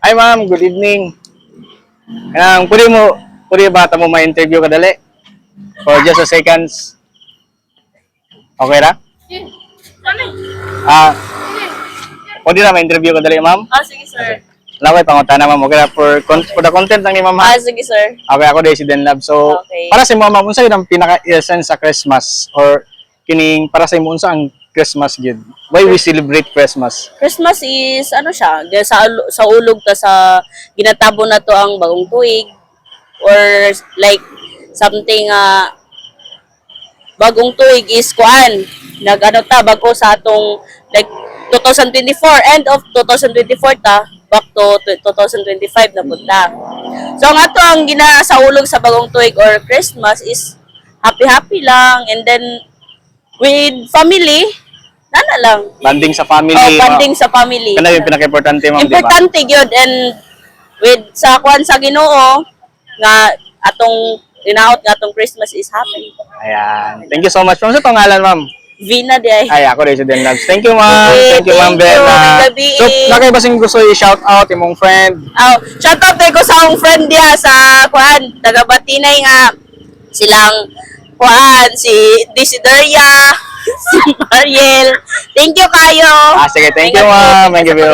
Hi ma'am, good evening. Pwede ba mo ma-interview ka dali? For just a seconds. Okay ra? Ah, pwede na ma-interview ka dali ma'am? Sige sir. Laway pangutana ma'am, okay ra for the content lang ni ma'am. Ha? Sige sir. Okay, ako day si Den Lab. So, Okay. para sa mo ma'am, unsa yung pinaka-essence sa Christmas or kining para sa imo unsa ang Christmas gid? Why we celebrate Christmas? Christmas is ano siya, sa ulog ta sa ginatabo na to ang bagong tuig or like something bagong tuig is kuan nagano ta bago sa atong like 2024 end of 2024 ta back to 2025 na punta. So ang ato ang ginasaulog sa bagong tuig or Christmas is happy lang and then with family nana lang. Banding sa family. Banding sa family. Kana yung pinaka-importante ma'am, di ba? Importante gyud and with sa kuan sa Ginoo nga atong inaot nga atong Christmas is happy. Ayan. Thank you so much. Ma'am, sa pangalan ma'am? Vina di ay. Ay, ako rin si Den Labs. Thank you ma'am. Okay, Thank you ma'am thank you. Bella. Gabi. So, nakay ba sing gusto i-shout out imong friend? Shout out ko sa akong friend dia sa kuan taga Batinay nga silang kuan si Desideria si Mariel. Thank you kayo. Sige, thank you ma'am. Thank you.